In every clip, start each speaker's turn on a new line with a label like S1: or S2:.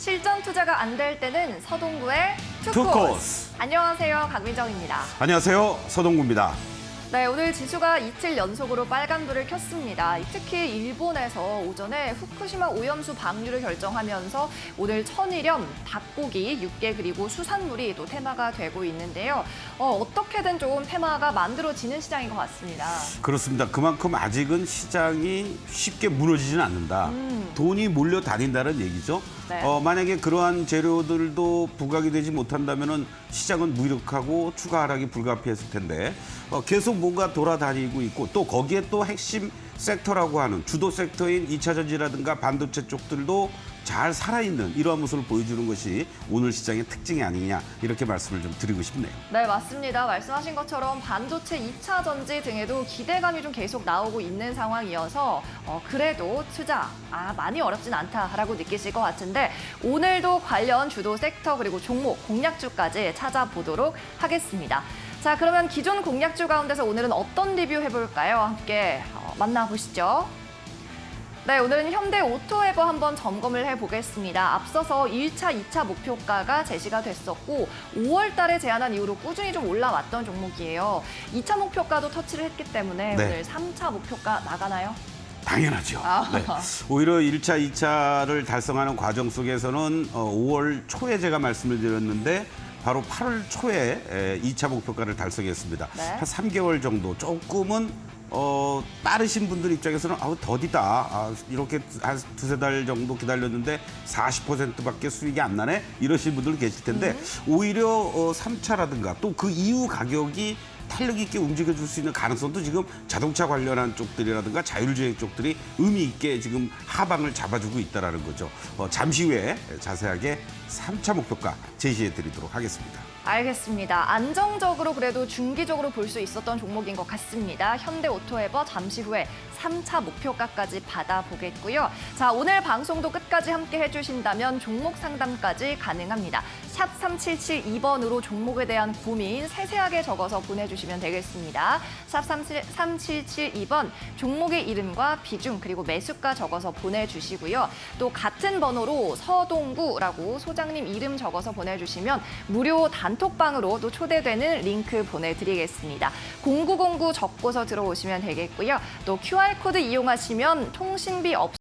S1: 실전 투자가 안 될 때는 서동구의
S2: 투코스.
S1: 안녕하세요, 강민정입니다.
S2: 안녕하세요, 서동구입니다.
S1: 네, 오늘 지수가 이틀 연속으로 빨간불을 켰습니다. 특히 일본에서 오전에 후쿠시마 오염수 방류를 결정하면서 오늘 천일염, 닭고기, 육개 그리고 수산물이 또 테마가 되고 있는데요. 어떻게든 좀 테마가 만들어지는 시장인 것 같습니다.
S2: 그렇습니다. 그만큼 아직은 시장이 쉽게 무너지지는 않는다. 돈이 몰려다닌다는 얘기죠.
S1: 네.
S2: 만약에 그러한 재료들도 부각이 되지 못한다면 시장은 무력하고 추가 하락이 불가피했을 텐데 계속 뭔가 돌아다니고 있고 또 거기에 또 핵심 섹터라고 하는 주도 섹터인 2차 전지라든가 반도체 쪽들도 잘 살아있는 이러한 모습을 보여주는 것이 오늘 시장의 특징이 아니냐 이렇게 말씀을 좀 드리고 싶네요.
S1: 네, 맞습니다. 말씀하신 것처럼 반도체 2차 전지 등에도 기대감이 좀 계속 나오고 있는 상황이어서 그래도 투자 많이 어렵진 않다라고 느끼실 것 같은데 오늘도 관련 주도 섹터 그리고 종목, 공략주까지 찾아보도록 하겠습니다. 자, 그러면 기존 공략주 가운데서 오늘은 어떤 리뷰 해볼까요? 함께 만나보시죠. 네, 오늘은 현대 오토에버 한번 점검을 해보겠습니다. 앞서서 1차, 2차 목표가가 제시가 됐었고 5월 달에 제안한 이후로 꾸준히 좀 올라왔던 종목이에요. 2차 목표가도 터치를 했기 때문에
S2: 네.
S1: 오늘 3차 목표가 나가나요?
S2: 당연하죠. 네. 오히려 1차, 2차를 달성하는 과정 속에서는 5월 초에 제가 말씀을 드렸는데 바로 8월 초에 2차 목표가를 달성했습니다.
S1: 네.
S2: 한 3개월 정도 조금은 빠르신 분들 입장에서는 더디다. 이렇게 한 두세 달 정도 기다렸는데 40%밖에 수익이 안 나네? 이러신 분들 계실 텐데 오히려 3차라든가 또 그 이후 가격이 탄력 있게 움직여줄 수 있는 가능성도 지금 자동차 관련한 쪽들이라든가 자율주행 쪽들이 의미 있게 지금 하방을 잡아주고 있다는 거죠. 잠시 후에 자세하게 3차 목표가 제시해 드리도록 하겠습니다.
S1: 알겠습니다. 안정적으로 그래도 중기적으로 볼 수 있었던 종목인 것 같습니다. 현대 오토에버 잠시 후에 3차 목표가까지 받아보겠고요. 자, 오늘 방송도 끝까지 함께 해주신다면 종목 상담까지 가능합니다. 샵 3772번으로 종목에 대한 고민 세세하게 적어서 보내주시면 되겠습니다. 샵 3772번 종목의 이름과 비중 그리고 매수가 적어서 보내주시고요. 또 같은 번호로 서동구라고 소장님 이름 적어서 보내주시면 무료 단톡방으로 또 초대되는 링크 보내드리겠습니다. 0909 적고서 들어오시면 되겠고요. 또 QR코드 이용하시면 통신비 없이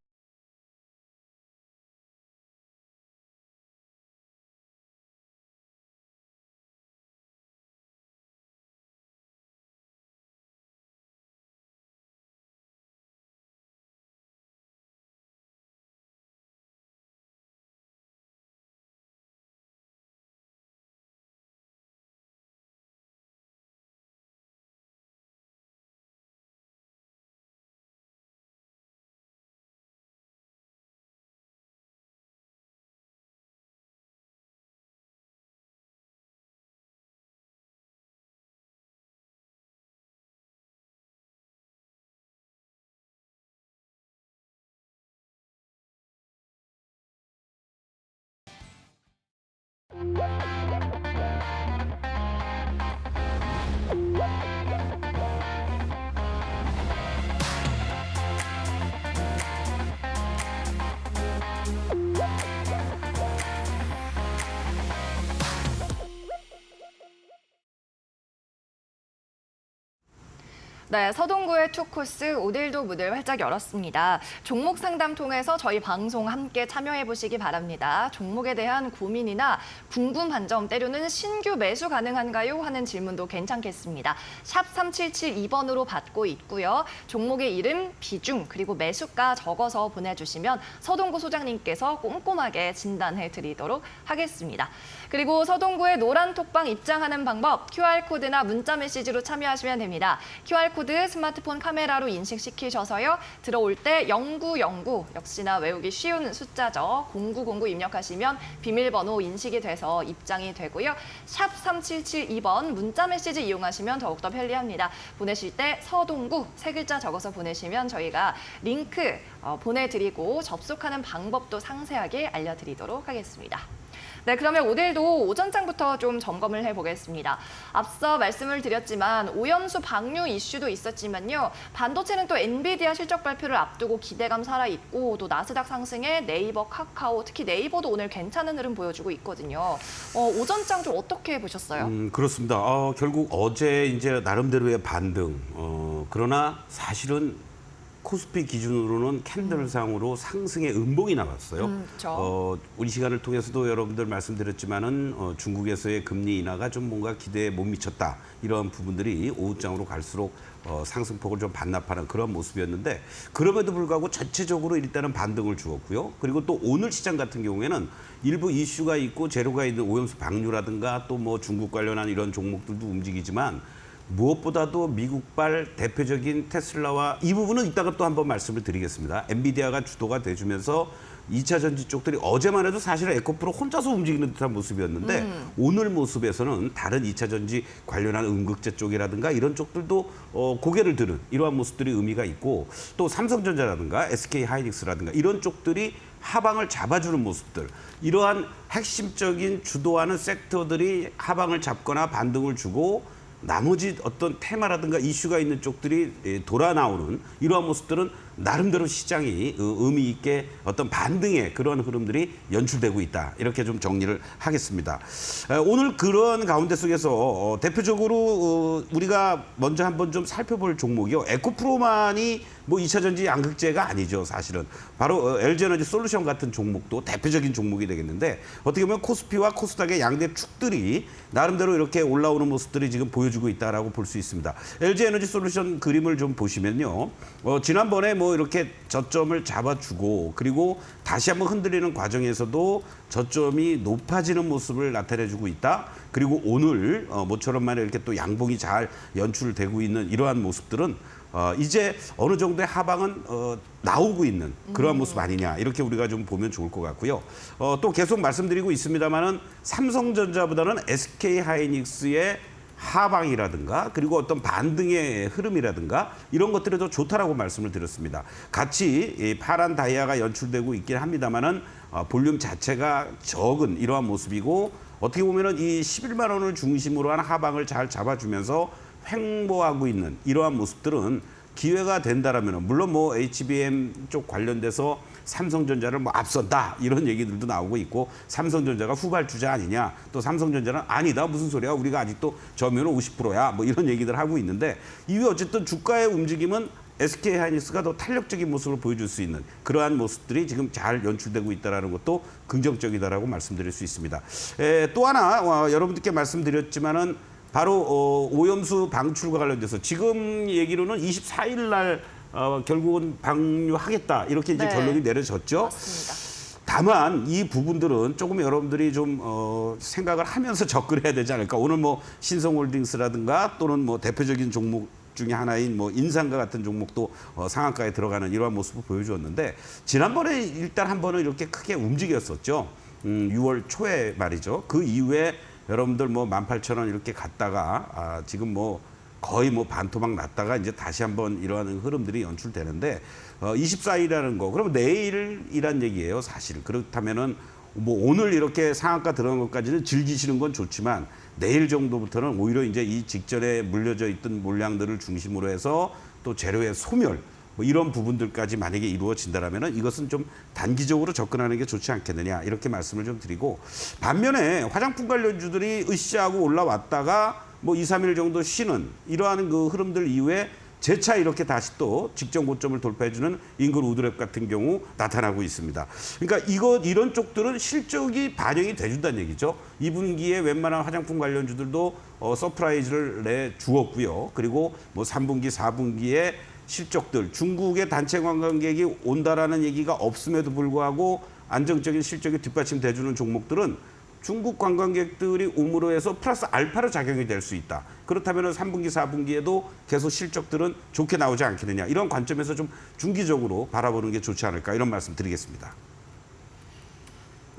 S1: 네, 서동구의 투코스 오늘도 문을 활짝 열었습니다. 종목 상담 통해서 저희 방송 함께 참여해 보시기 바랍니다. 종목에 대한 고민이나 궁금한 점 때로는 신규 매수 가능한가요? 하는 질문도 괜찮겠습니다. 샵 3772번으로 받고 있고요. 종목의 이름, 비중, 그리고 매수가 적어서 보내주시면 서동구 소장님께서 꼼꼼하게 진단해 드리도록 하겠습니다. 그리고 서동구의 노란 톡방 입장하는 방법 QR코드나 문자 메시지로 참여하시면 됩니다. QR코드 스마트폰 카메라로 인식시키셔서요. 들어올 때 0909 역시나 외우기 쉬운 숫자죠. 0909 입력하시면 비밀번호 인식이 돼서 입장이 되고요. 샵 3772번 문자 메시지 이용하시면 더욱더 편리합니다. 보내실 때 서동구 세 글자 적어서 보내시면 저희가 링크 보내드리고 접속하는 방법도 상세하게 알려드리도록 하겠습니다. 네, 그러면 오늘도 오전장부터 좀 점검을 해보겠습니다. 앞서 말씀을 드렸지만 오염수 방류 이슈도 있었지만요. 반도체는 또 엔비디아 실적 발표를 앞두고 기대감 살아있고 또 나스닥 상승에 네이버, 카카오, 특히 네이버도 오늘 괜찮은 흐름 보여주고 있거든요. 오전장 좀 어떻게 보셨어요?
S2: 그렇습니다. 결국 어제 이제 나름대로의 반등. 그러나 사실은 코스피 기준으로는 캔들상으로 상승의 음봉이 나왔어요.
S1: 그렇죠.
S2: 우리 시간을 통해서도 여러분들 말씀드렸지만은 중국에서의 금리 인하가 좀 뭔가 기대에 못 미쳤다. 이런 부분들이 오후장으로 갈수록 상승폭을 좀 반납하는 그런 모습이었는데 그럼에도 불구하고 전체적으로 일단은 반등을 주었고요. 그리고 또 오늘 시장 같은 경우에는 일부 이슈가 있고 재료가 있는 오염수 방류라든가 또 뭐 중국 관련한 이런 종목들도 움직이지만 무엇보다도 미국발 대표적인 테슬라와 이 부분은 이따가 또 한번 말씀을 드리겠습니다. 엔비디아가 주도가 돼주면서 2차 전지 쪽들이 어제만 해도 사실은 에코프로 혼자서 움직이는 듯한 모습이었는데 오늘 모습에서는 다른 2차 전지 관련한 음극재 쪽이라든가 이런 쪽들도 고개를 드는 이러한 모습들이 의미가 있고 또 삼성전자라든가 SK 하이닉스라든가 이런 쪽들이 하방을 잡아주는 모습들 이러한 핵심적인 주도하는 섹터들이 하방을 잡거나 반등을 주고 나머지 어떤 테마라든가 이슈가 있는 쪽들이 돌아 나오는 이러한 모습들은 나름대로 시장이 의미 있게 어떤 반등의 그런 흐름들이 연출되고 있다. 이렇게 좀 정리를 하겠습니다. 오늘 그런 가운데 속에서 대표적으로 우리가 먼저 한번 좀 살펴볼 종목이요. 에코프로만이 뭐 2차 전지 양극재가 아니죠. 사실은. 바로 LG에너지 솔루션 같은 종목도 대표적인 종목이 되겠는데 어떻게 보면 코스피와 코스닥의 양대 축들이 나름대로 이렇게 올라오는 모습들이 지금 보여주고 있다라고 볼 수 있습니다. LG에너지 솔루션 그림을 좀 보시면요. 지난번에 뭐 이렇게 저점을 잡아주고 그리고 다시 한번 흔들리는 과정에서도 저점이 높아지는 모습을 나타내주고 있다. 그리고 오늘 모처럼만 이렇게 또 양봉이 잘 연출되고 있는 이러한 모습들은 이제 어느 정도의 하방은 나오고 있는 그러한 모습 아니냐 이렇게 우리가 좀 보면 좋을 것 같고요. 또 계속 말씀드리고 있습니다만은 삼성전자보다는 SK 하이닉스의 하방이라든가 그리고 어떤 반등의 흐름이라든가 이런 것들이 더 좋다라고 말씀을 드렸습니다. 같이 이 파란 다이아가 연출되고 있긴 합니다만은 볼륨 자체가 적은 이러한 모습이고 어떻게 보면은 이 11만 원을 중심으로 한 하방을 잘 잡아주면서 횡보하고 있는 이러한 모습들은 기회가 된다라면 물론 뭐 HBM 쪽 관련돼서 삼성전자를 뭐 앞선다 이런 얘기들도 나오고 있고 삼성전자가 후발주자 아니냐 또 삼성전자는 아니다 무슨 소리야 우리가 아직도 점유율은 50%야 뭐 이런 얘기들 하고 있는데 이후에 어쨌든 주가의 움직임은 SK 하이닉스가 더 탄력적인 모습을 보여줄 수 있는 그러한 모습들이 지금 잘 연출되고 있다는 것도 긍정적이다라고 말씀드릴 수 있습니다. 또 하나 여러분들께 말씀드렸지만은 바로 오염수 방출과 관련돼서 지금 얘기로는 24일 날 결국은 방류하겠다 이렇게 이제
S1: 네.
S2: 결론이 내려졌죠.
S1: 맞습니다.
S2: 다만 이 부분들은 조금 여러분들이 좀 생각을 하면서 접근해야 되지 않을까. 오늘 뭐 신성홀딩스라든가 또는 뭐 대표적인 종목 중에 하나인 뭐 인상과 같은 종목도 상한가에 들어가는 이러한 모습을 보여주었는데 지난번에 일단 한 번은 이렇게 크게 움직였었죠. 6월 초에 말이죠. 그 이후에 여러분들 뭐 18,000원 이렇게 갔다가 지금 뭐 거의 뭐 반토막 났다가 이제 다시 한번 이러한 흐름들이 연출되는데 24일이라는 거 그러면 내일이란 얘기예요 사실. 그렇다면은 뭐 오늘 이렇게 상한가 들어간 것까지는 즐기시는 건 좋지만 내일 정도부터는 오히려 이제 이 직전에 물려져 있던 물량들을 중심으로 해서 또 재료의 소멸 뭐 이런 부분들까지 만약에 이루어진다라면은 이것은 좀 단기적으로 접근하는 게 좋지 않겠느냐 이렇게 말씀을 좀 드리고 반면에 화장품 관련주들이 으쌰하고 올라왔다가 뭐 2, 3일 정도 쉬는 이러한 그 흐름들 이후에 재차 이렇게 다시 또 직전 고점을 돌파해주는 잉글 우드랩 같은 경우 나타나고 있습니다. 그러니까 이런 쪽들은 실적이 반영이 돼준다는 얘기죠. 2분기에 웬만한 화장품 관련주들도 서프라이즈를 내주었고요. 그리고 뭐 3분기, 4분기에 실적들 중국의 단체 관광객이 온다라는 얘기가 없음에도 불구하고 안정적인 실적이 뒷받침돼주는 종목들은 중국 관광객들이 옴으로 해서 플러스 알파로 작용이 될 수 있다. 그렇다면 3분기, 4분기에도 계속 실적들은 좋게 나오지 않겠느냐. 이런 관점에서 좀 중기적으로 바라보는 게 좋지 않을까 이런 말씀 드리겠습니다.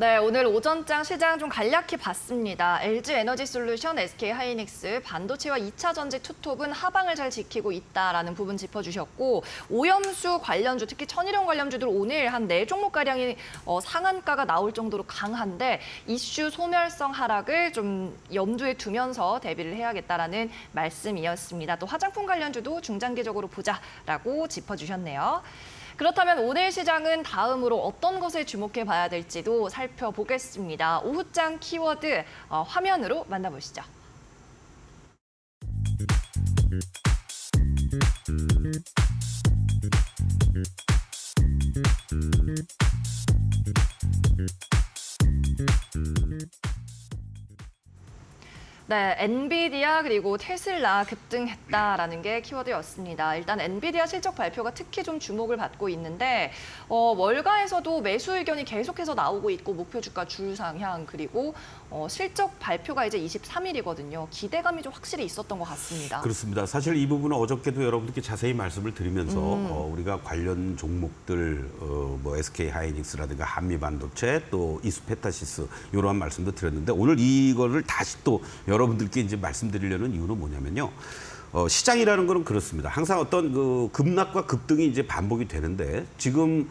S1: 네, 오늘 오전장 시장 좀 간략히 봤습니다. LG 에너지솔루션, SK 하이닉스, 반도체와 2차 전지 투톱은 하방을 잘 지키고 있다라는 부분 짚어주셨고, 오염수 관련주, 특히 천일염 관련주들 오늘 한 4종목가량이 상한가가 나올 정도로 강한데 이슈 소멸성 하락을 좀 염두에 두면서 대비를 해야겠다라는 말씀이었습니다. 또 화장품 관련주도 중장기적으로 보자라고 짚어주셨네요. 그렇다면 오늘 시장은 다음으로 어떤 것에 주목해 봐야 될지도 살펴보겠습니다. 오후장 키워드 화면으로 만나보시죠. 네, 엔비디아 그리고 테슬라 급등했다라는 게 키워드였습니다. 일단 엔비디아 실적 발표가 특히 좀 주목을 받고 있는데 월가에서도 매수 의견이 계속해서 나오고 있고 목표 주가 줄상향 그리고 실적 발표가 이제 23일이거든요. 기대감이 좀 확실히 있었던 것 같습니다.
S2: 그렇습니다. 사실 이 부분은 어저께도 여러분들께 자세히 말씀을 드리면서 우리가 관련 종목들 뭐 SK 하이닉스라든가 한미반도체 또 이스페타시스 이러한 말씀도 드렸는데 오늘 이거를 다시 또 여러분들께 이제 말씀드리려는 이유는 뭐냐면요. 시장이라는 거는 그렇습니다. 항상 어떤 그 급락과 급등이 이제 반복이 되는데 지금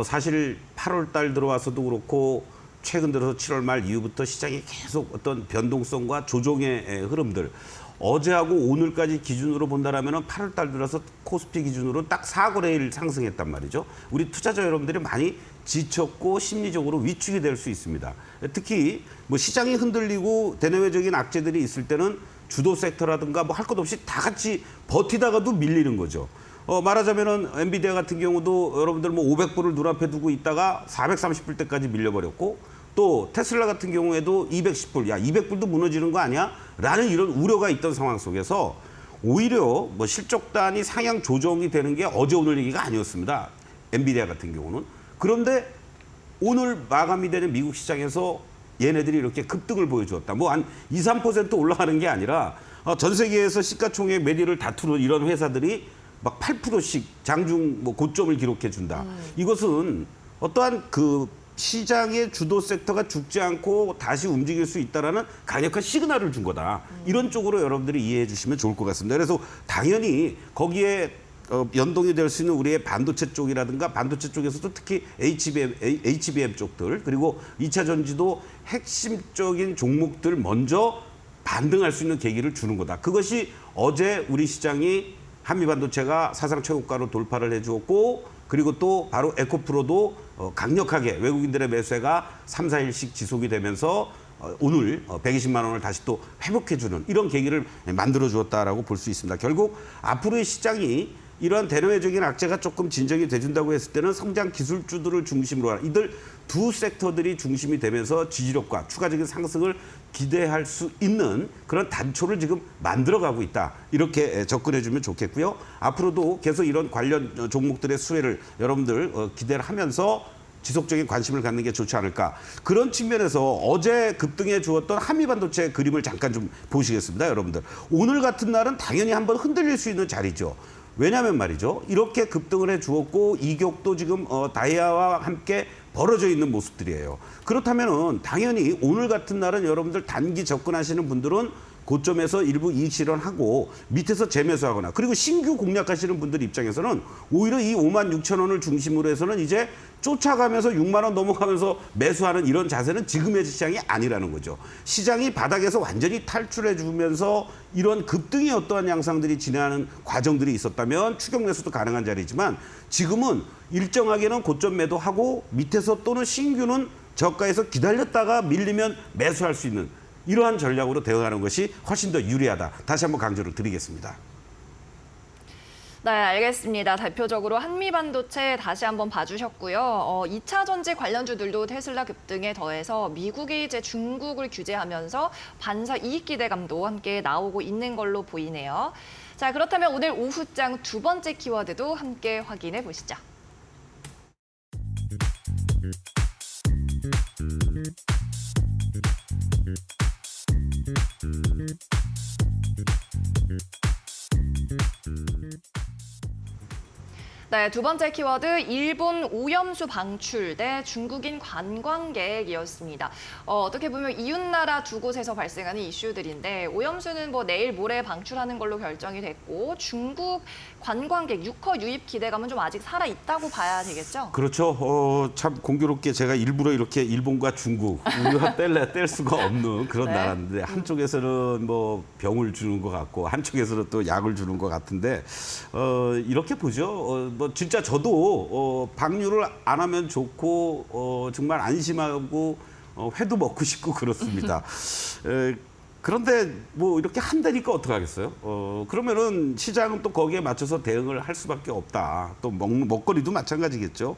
S2: 사실 8월 달 들어와서도 그렇고 최근 들어서 7월 말 이후부터 시장이 계속 어떤 변동성과 조정의 흐름들 어제하고 오늘까지 기준으로 본다라면 8월 달 들어서 코스피 기준으로 딱 4거래일 상승했단 말이죠. 우리 투자자 여러분들이 많이 지쳤고 심리적으로 위축이 될 수 있습니다. 특히 뭐 시장이 흔들리고 대내외적인 악재들이 있을 때는 주도 섹터라든가 뭐 할 것 없이 다 같이 버티다가도 밀리는 거죠. 말하자면은 엔비디아 같은 경우도 여러분들 뭐 500불을 눈앞에 두고 있다가 430불 때까지 밀려버렸고 또 테슬라 같은 경우에도 210불, 야 200불도 무너지는 거 아니야? 라는 이런 우려가 있던 상황 속에서 오히려 뭐 실적단이 상향 조정이 되는 게 어제 오늘 얘기가 아니었습니다. 엔비디아 같은 경우는. 그런데 오늘 마감이 되는 미국 시장에서 얘네들이 이렇게 급등을 보여주었다. 뭐 한 2, 3% 올라가는 게 아니라 전 세계에서 시가총액 매리를 다투는 이런 회사들이 막 8%씩 장중 뭐 고점을 기록해 준다. 이것은 어떠한 그 시장의 주도 섹터가 죽지 않고 다시 움직일 수 있다라는 강력한 시그널을 준 거다. 이런 쪽으로 여러분들이 이해해 주시면 좋을 것 같습니다. 그래서 당연히 거기에 연동이 될 수 있는 우리의 반도체 쪽이라든가 반도체 쪽에서도 특히 HBM 쪽들 그리고 2차 전지도 핵심적인 종목들 먼저 반등할 수 있는 계기를 주는 거다. 그것이 어제 우리 시장이 한미반도체가 사상 최고가로 돌파를 해주었고 그리고 또 바로 에코프로도 강력하게 외국인들의 매수가 3, 4일씩 지속이 되면서 오늘 120만 원을 다시 또 회복해주는 이런 계기를 만들어주었다라고 볼 수 있습니다. 결국 앞으로의 시장이 이러한 대내외적인 악재가 조금 진정이 돼준다고 했을 때는 성장 기술주들을 중심으로 하는 이들 두 섹터들이 중심이 되면서 지지력과 추가적인 상승을 기대할 수 있는 그런 단초를 지금 만들어가고 있다. 이렇게 접근해주면 좋겠고요. 앞으로도 계속 이런 관련 종목들의 수혜를 여러분들 기대를 하면서 지속적인 관심을 갖는 게 좋지 않을까. 그런 측면에서 어제 급등해 주었던 한미반도체 그림을 잠깐 좀 보시겠습니다. 여러분들. 오늘 같은 날은 당연히 한번 흔들릴 수 있는 자리죠. 왜냐하면 말이죠. 이렇게 급등을 해 주었고 이격도 지금 다이아와 함께 벌어져 있는 모습들이에요. 그렇다면은 당연히 오늘 같은 날은 여러분들 단기 접근하시는 분들은 고점에서 일부 이익 실현하고 밑에서 재매수하거나 그리고 신규 공략하시는 분들 입장에서는 오히려 이 56,000원을 중심으로 해서는 이제 쫓아가면서 6만 원 넘어가면서 매수하는 이런 자세는 지금의 시장이 아니라는 거죠. 시장이 바닥에서 완전히 탈출해 주면서 이런 급등이 어떠한 양상들이 진행하는 과정들이 있었다면 추격 매수도 가능한 자리지만 지금은 일정하게는 고점 매도하고 밑에서 또는 신규는 저가에서 기다렸다가 밀리면 매수할 수 있는 이러한 전략으로 대응하는 것이 훨씬 더 유리하다. 다시 한번 강조를 드리겠습니다.
S1: 네, 알겠습니다. 대표적으로 한미반도체 다시 한번 봐주셨고요. 2차 전지 관련주들도 테슬라 급등에 더해서 미국이 이제 중국을 규제하면서 반사 이익 기대감도 함께 나오고 있는 걸로 보이네요. 자, 그렇다면 오늘 오후장 두 번째 키워드도 함께 확인해 보시죠. 네, 두 번째 키워드 일본 오염수 방출 대 중국인 관광객이었습니다. 어떻게 보면 이웃나라 두 곳에서 발생하는 이슈들인데 오염수는 뭐 내일 모레 방출하는 걸로 결정이 됐고 중국 관광객 6호 유입 기대감은 좀 아직 살아 있다고 봐야 되겠죠?
S2: 그렇죠. 참 공교롭게 제가 일부러 이렇게 일본과 중국 우리가 뗄 수가 없는 그런
S1: 네.
S2: 나라인데 한쪽에서는 뭐 병을 주는 것 같고 한쪽에서는 또 약을 주는 것 같은데 이렇게 보죠. 뭐 진짜 저도 방류를 안 하면 좋고 정말 안심하고 회도 먹고 싶고 그렇습니다. 그런데 뭐 이렇게 한다니까 어떡하겠어요? 그러면은 시장은 또 거기에 맞춰서 대응을 할 수밖에 없다. 또 먹거리도 마찬가지겠죠.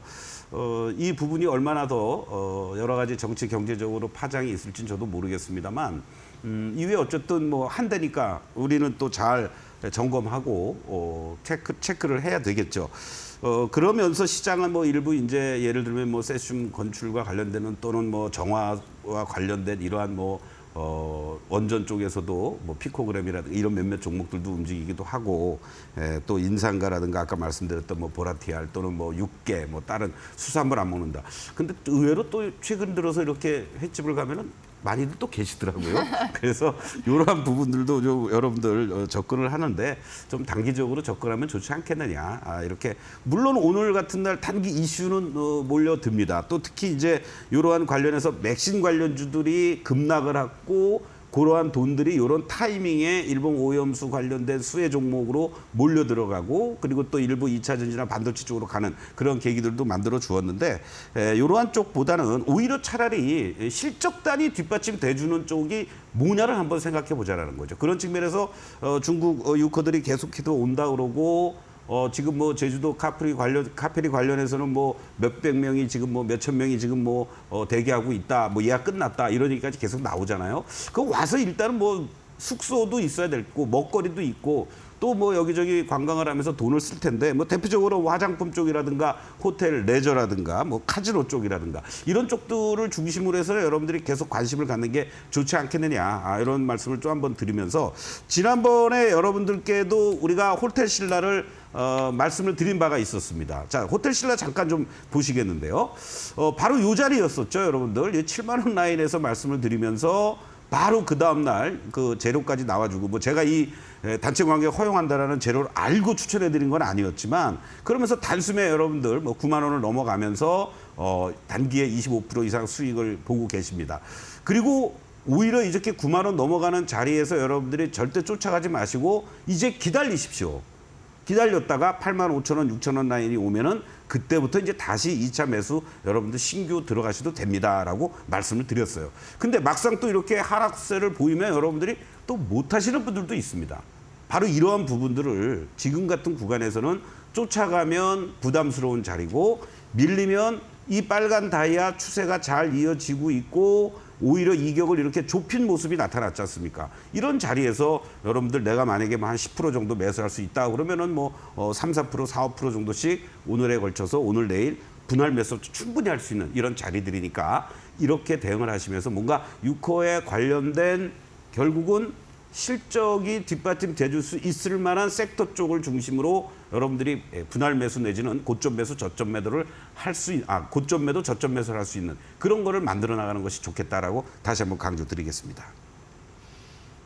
S2: 이 부분이 얼마나 더 여러 가지 정치 경제적으로 파장이 있을지는 저도 모르겠습니다만 이후에 어쨌든 뭐 한다니까 우리는 또 잘 점검하고 체크를 해야 되겠죠. 그러면서 시장은 뭐 일부 이제 예를 들면 뭐 세슘 건출과 관련되는 또는 뭐 정화와 관련된 이러한 뭐 원전 쪽에서도 뭐 피코그램이라든가 이런 몇몇 종목들도 움직이기도 하고 또 인산가라든가 아까 말씀드렸던 뭐 보라티알 또는 뭐 육계 뭐 다른 수산물 안 먹는다. 근데 의외로 또 최근 들어서 이렇게 횟집을 가면은 많이들 또 계시더라고요. 그래서 이러한 부분들도 좀 여러분들 접근을 하는데 좀 단기적으로 접근하면 좋지 않겠느냐. 이렇게 물론 오늘 같은 날 단기 이슈는 몰려듭니다. 또 특히 이제 이러한 관련해서 맥신 관련주들이 급락을 하고 그러한 돈들이 이런 타이밍에 일본 오염수 관련된 수혜 종목으로 몰려 들어가고 그리고 또 일부 2차 전지나 반도체 쪽으로 가는 그런 계기들도 만들어 주었는데 이러한 쪽보다는 오히려 차라리 실적단이 뒷받침 돼주는 쪽이 뭐냐를 한번 생각해 보자라는 거죠. 그런 측면에서 중국 유커들이 계속해서 온다 그러고 지금 뭐 제주도 카페리 관련해서는 뭐 몇백 명이 지금 뭐 몇천 명이 지금 뭐 대기하고 있다. 뭐 예약 끝났다. 이런 얘기까지 계속 나오잖아요. 그 와서 일단은 뭐 숙소도 있어야 되고 먹거리도 있고 또 뭐 여기저기 관광을 하면서 돈을 쓸 텐데 뭐 대표적으로 화장품 쪽이라든가 호텔 레저라든가 뭐 카지노 쪽이라든가 이런 쪽들을 중심으로 해서 여러분들이 계속 관심을 갖는 게 좋지 않겠느냐 이런 말씀을 또 한번 드리면서 지난번에 여러분들께도 우리가 호텔 신라를 말씀을 드린 바가 있었습니다. 자, 호텔 신라 잠깐 좀 보시겠는데요. 바로 이 자리였었죠, 여러분들. 7만 원 라인에서 말씀을 드리면서 바로 그 다음 날 그 재료까지 나와주고 뭐 제가 이 단체 관계 허용한다라는 재료를 알고 추천해드린 건 아니었지만 그러면서 단숨에 여러분들 뭐 9만 원을 넘어가면서 단기에 25% 이상 수익을 보고 계십니다. 그리고 오히려 이렇게 9만 원 넘어가는 자리에서 여러분들이 절대 쫓아가지 마시고 이제 기다리십시오. 기다렸다가 8만 5천 원, 6천 원 라인이 오면은 그때부터 이제 다시 2차 매수 여러분들 신규 들어가셔도 됩니다라고 말씀을 드렸어요. 근데 막상 또 이렇게 하락세를 보이면 여러분들이 또 못 하시는 분들도 있습니다. 바로 이러한 부분들을 지금 같은 구간에서는 쫓아가면 부담스러운 자리고 밀리면 이 빨간 다이아 추세가 잘 이어지고 있고 오히려 이격을 이렇게 좁힌 모습이 나타났지 않습니까? 이런 자리에서 여러분들 내가 만약에 한 10% 정도 매수할 수 있다 그러면은 뭐 3, 4%, 4, 5% 정도씩 오늘에 걸쳐서 오늘 내일 분할 매수 충분히 할 수 있는 이런 자리들이니까 이렇게 대응을 하시면서 뭔가 유코에 관련된 결국은 실적이 뒷받침 돼줄 수 있을 만한 섹터 쪽을 중심으로 여러분들이 분할 매수 내지는 고점 매수, 저점 매도를 고점 매도, 저점 매수를 할 수 있는 그런 거를 만들어 나가는 것이 좋겠다라고 다시 한번 강조드리겠습니다.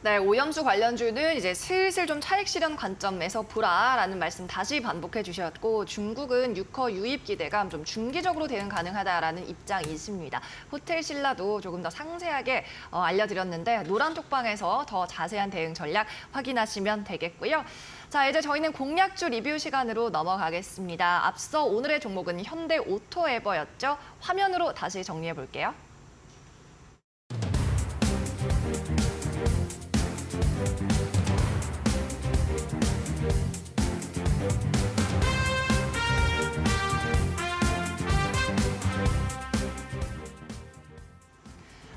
S1: 네, 오염수 관련주는 이제 슬슬 좀 차익 실현 관점에서 보라라는 말씀 다시 반복해 주셨고 중국은 6호 유입 기대감 좀 중기적으로 대응 가능하다라는 입장이십니다. 호텔 신라도 조금 더 상세하게 알려드렸는데 노란 톡방에서 더 자세한 대응 전략 확인하시면 되겠고요. 자, 이제 저희는 공략주 리뷰 시간으로 넘어가겠습니다. 앞서 오늘의 종목은 현대 오토에버였죠. 화면으로 다시 정리해 볼게요.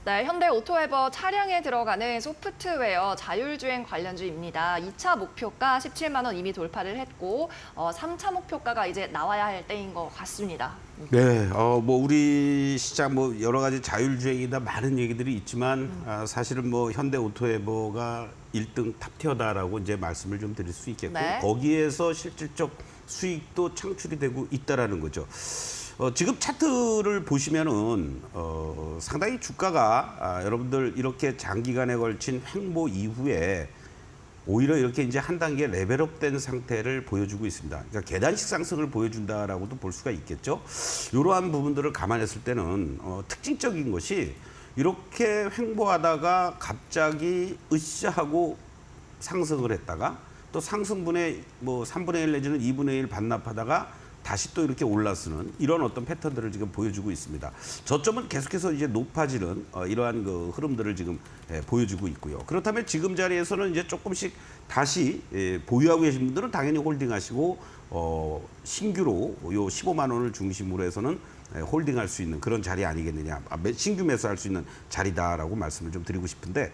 S1: 네, 현대 오토에버 차량에 들어가는 소프트웨어 자율주행 관련주입니다. 2차 목표가 17만 원 이미 돌파를 했고 3차 목표가가 이제 나와야 할 때인 것 같습니다.
S2: 네, 뭐 우리 시장 뭐 여러 가지 자율주행이다 많은 얘기들이 있지만 사실은 뭐 현대 오토에버가 1등 탑티어다라고 이제 말씀을 좀 드릴 수 있겠고
S1: 네.
S2: 거기에서 실질적 수익도 창출이 되고 있다라는 거죠. 지금 차트를 보시면은 상당히 주가가 여러분들 이렇게 장기간에 걸친 횡보 이후에 오히려 이렇게 이제 한 단계 레벨업된 상태를 보여주고 있습니다. 그러니까 계단식 상승을 보여준다라고도 볼 수가 있겠죠. 이러한 부분들을 감안했을 때는 특징적인 것이 이렇게 횡보하다가 갑자기 으쌰하고 상승을 했다가 또 상승분의 뭐 3분의 1 내지는 2분의 1 반납하다가 다시 또 이렇게 올라서는 이런 어떤 패턴들을 지금 보여주고 있습니다. 저점은 계속해서 이제 높아지는 이러한 그 흐름들을 지금 보여주고 있고요. 그렇다면 지금 자리에서는 이제 조금씩 다시 보유하고 계신 분들은 당연히 홀딩하시고 신규로 요 15만 원을 중심으로 해서는 홀딩할 수 있는 그런 자리 아니겠느냐, 신규 매수할 수 있는 자리다라고 말씀을 좀 드리고 싶은데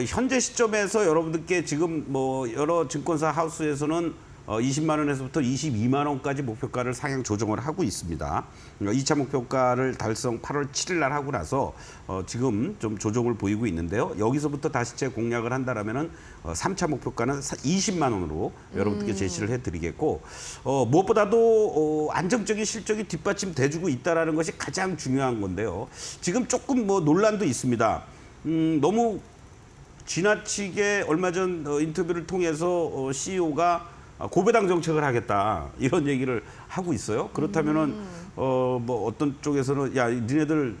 S2: 현재 시점에서 여러분들께 지금 뭐 여러 증권사 하우스에서는 20만 원에서부터 22만 원까지 목표가를 상향 조정을 하고 있습니다. 2차 목표가를 달성 8월 7일 날 하고 나서 지금 좀 조정을 보이고 있는데요. 여기서부터 다시 제 공략을 한다라면은 3차 목표가는 20만 원으로 여러분들께 제시를 해드리겠고 무엇보다도 안정적인 실적이 뒷받침돼주고 있다라는 것이 가장 중요한 건데요. 지금 조금 뭐 논란도 있습니다. 너무 지나치게 얼마 전 인터뷰를 통해서 CEO가 고배당 정책을 하겠다 이런 얘기를 하고 있어요. 그렇다면은 뭐 어떤 쪽에서는 야 니네들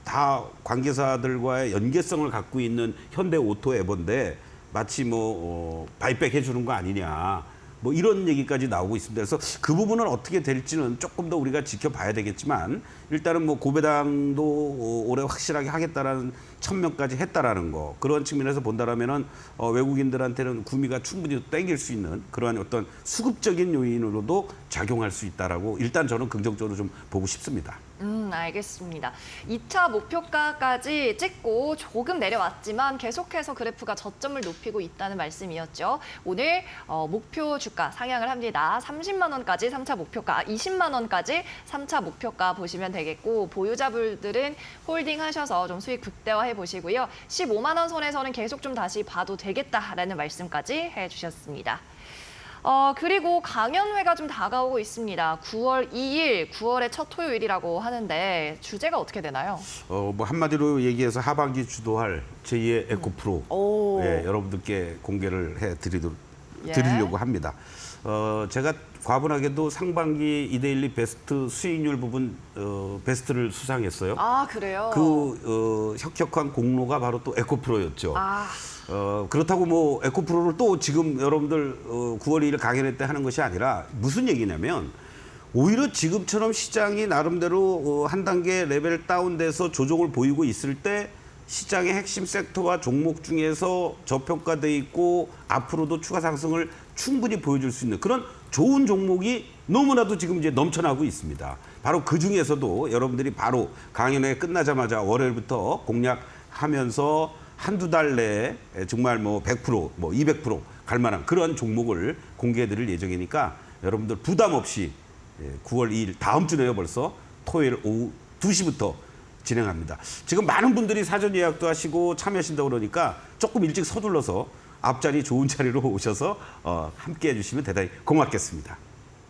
S2: 다 관계사들과의 연계성을 갖고 있는 현대오토에버인데 마치 뭐 바이백 해주는 거 아니냐. 뭐 이런 얘기까지 나오고 있습니다. 그래서 그 부분은 어떻게 될지는 조금 더 우리가 지켜봐야 되겠지만 일단은 뭐 고배당도 올해 확실하게 하겠다라는 1000명까지 했다라는 거 그런 측면에서 본다라면은 외국인들한테는 구미가 충분히 땡길 수 있는 그러한 어떤 수급적인 요인으로도 작용할 수 있다라고 일단 저는 긍정적으로 좀 보고 싶습니다.
S1: 알겠습니다. 2차 목표가까지 찍고 조금 내려왔지만 계속해서 그래프가 저점을 높이고 있다는 말씀이었죠. 오늘 목표 주가 상향을 합니다. 30만 원까지 3차 목표가, 20만 원까지 3차 목표가 보시면 되겠고 보유자분들은 홀딩하셔서 좀 수익 극대화해 보시고요. 15만 원 선에서는 계속 좀 다시 봐도 되겠다라는 말씀까지 해주셨습니다. 그리고 강연회가 좀 다가오고 있습니다. 9월 2일, 9월의 첫 토요일이라고 하는데 주제가 어떻게 되나요?
S2: 뭐 한마디로 얘기해서 하반기 주도할 제2의 에코프로 여러분들께 공개를 드리려고 합니다. 제가 과분하게도 상반기 이데일리 베스트 수익률 부분 베스트를 수상했어요.
S1: 아, 그래요?
S2: 그 혁혁한 공로가 바로 또 에코프로였죠. 그렇다고 뭐 에코프로를 또 지금 여러분들 9월 2일 강연회 때 하는 것이 아니라 무슨 얘기냐면 오히려 지금처럼 시장이 나름대로 한 단계 레벨 다운돼서 조정을 보이고 있을 때 시장의 핵심 섹터와 종목 중에서 저평가돼 있고 앞으로도 추가 상승을 충분히 보여줄 수 있는 그런 좋은 종목이 너무나도 지금 이제 넘쳐나고 있습니다. 바로 그 중에서도 여러분들이 바로 강연회 끝나자마자 월요일부터 공략하면서 한두 달 내에 정말 뭐 100%, 뭐 200% 갈 만한 그런 종목을 공개해 드릴 예정이니까 여러분들 부담 없이 9월 2일 다음 주네요 벌써 토요일 오후 2시부터 진행합니다. 지금 많은 분들이 사전 예약도 하시고 참여하신다고 그러니까 조금 일찍 서둘러서 앞자리 좋은 자리로 오셔서 함께 해주시면 대단히 고맙겠습니다.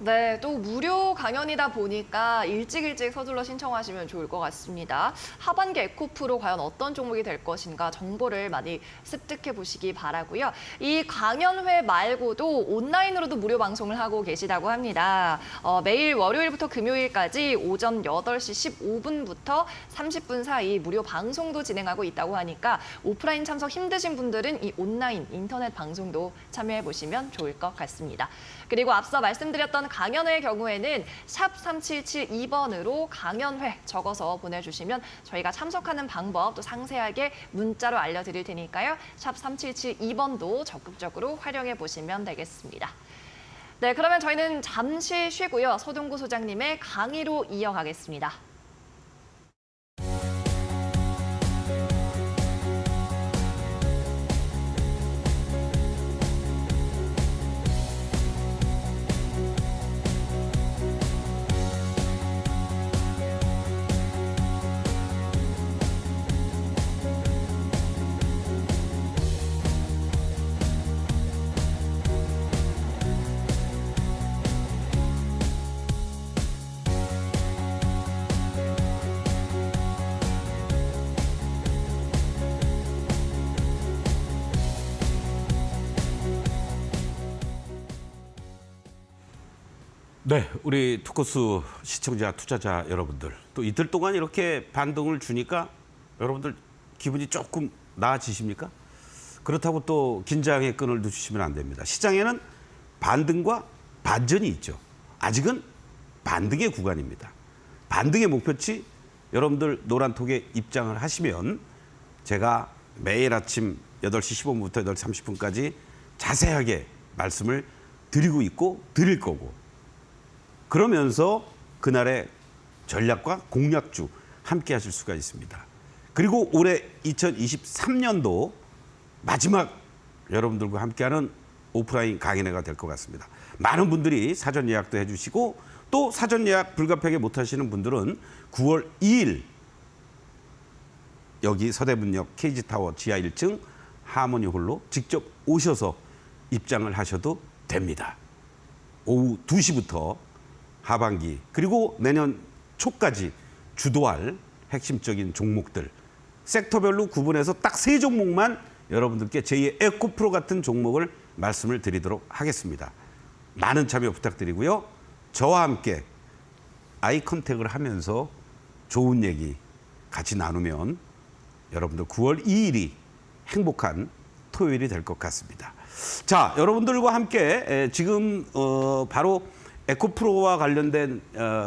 S1: 네, 또 무료 강연이다 보니까 일찍 서둘러 신청하시면 좋을 것 같습니다. 하반기 에코프로 과연 어떤 종목이 될 것인가 정보를 많이 습득해 보시기 바라고요. 이 강연회 말고도 온라인으로도 무료 방송을 하고 계시다고 합니다. 매일 월요일부터 금요일까지 오전 8시 15분부터 30분 사이 무료 방송도 진행하고 있다고 하니까 오프라인 참석 힘드신 분들은 이 온라인 인터넷 방송도 참여해 보시면 좋을 것 같습니다. 그리고 앞서 말씀드렸던 강연회의 경우에는 샵 3772번으로 강연회 적어서 보내주시면 저희가 참석하는 방법 또 상세하게 문자로 알려드릴 테니까요. 샵 3772번도 적극적으로 활용해 보시면 되겠습니다. 네, 그러면 저희는 잠시 쉬고요. 서동구 소장님의 강의로 이어가겠습니다.
S2: 네, 우리 투코스 시청자, 투자자 여러분들 또 이틀 동안 이렇게 반등을 주니까 여러분들 기분이 조금 나아지십니까? 그렇다고 또 긴장의 끈을 놓치시면 안 됩니다. 시장에는 반등과 반전이 있죠. 아직은 반등의 구간입니다. 반등의 목표치 여러분들 노란톡에 입장을 하시면 제가 매일 아침 8시 15분부터 8시 30분까지 자세하게 말씀을 드리고 있고 드릴 거고 그러면서 그날의 전략과 공략주 함께 하실 수가 있습니다. 그리고 올해 2023년도 마지막 여러분들과 함께하는 오프라인 강연회가 될 것 같습니다. 많은 분들이 사전 예약도 해주시고 또 사전 예약 불가피하게 못하시는 분들은 9월 2일 여기 서대문역 KG타워 지하 1층 하모니홀로 직접 오셔서 입장을 하셔도 됩니다. 오후 2시부터 하반기 그리고 내년 초까지 주도할 핵심적인 종목들 섹터별로 구분해서 딱 3종목만 여러분들께 제2의 에코프로 같은 종목을 말씀을 드리도록 하겠습니다. 많은 참여 부탁드리고요. 저와 함께 아이 컨택을 하면서 좋은 얘기 같이 나누면 여러분들 9월 2일이 행복한 토요일이 될 것 같습니다. 자, 여러분들과 함께 지금 바로 에코프로와 관련된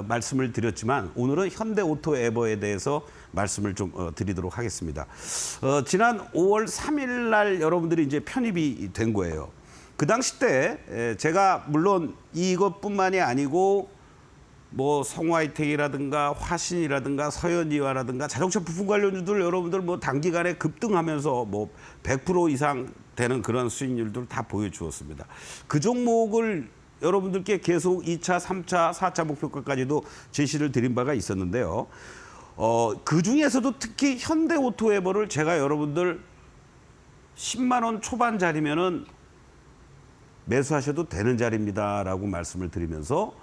S2: 말씀을 드렸지만 오늘은 현대오토에버에 대해서 말씀을 좀 드리도록 하겠습니다. 지난 5월 3일 날 여러분들이 이제 편입이 된 거예요. 그 당시 때 제가 물론 이것뿐만이 아니고 뭐 성화이텍이라든가 화신이라든가 서현이와라든가 자동차 부품 관련주들 여러분들 뭐 단기간에 급등하면서 뭐 100% 이상 되는 그런 수익률들 다 보여주었습니다. 그 종목을 여러분들께 계속 2차, 3차, 4차 목표가까지도 제시를 드린 바가 있었는데요. 그 중에서도 특히 현대오토에버를 제가 여러분들 10만 원 초반 자리면은 매수하셔도 되는 자리입니다라고 말씀을 드리면서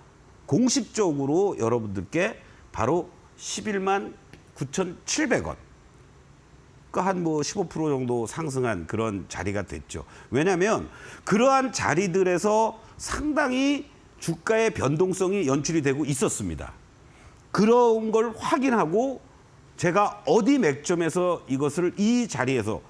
S2: 공식적으로 여러분들께 바로 11만 9,700원. 그러니까 한 뭐 15% 정도 상승한 그런 자리가 됐죠. 왜냐하면 그러한 자리들에서 상당히 주가의 변동성이 연출이 되고 있었습니다. 그런 걸 확인하고 제가 어디 맥점에서 이것을 이 자리에서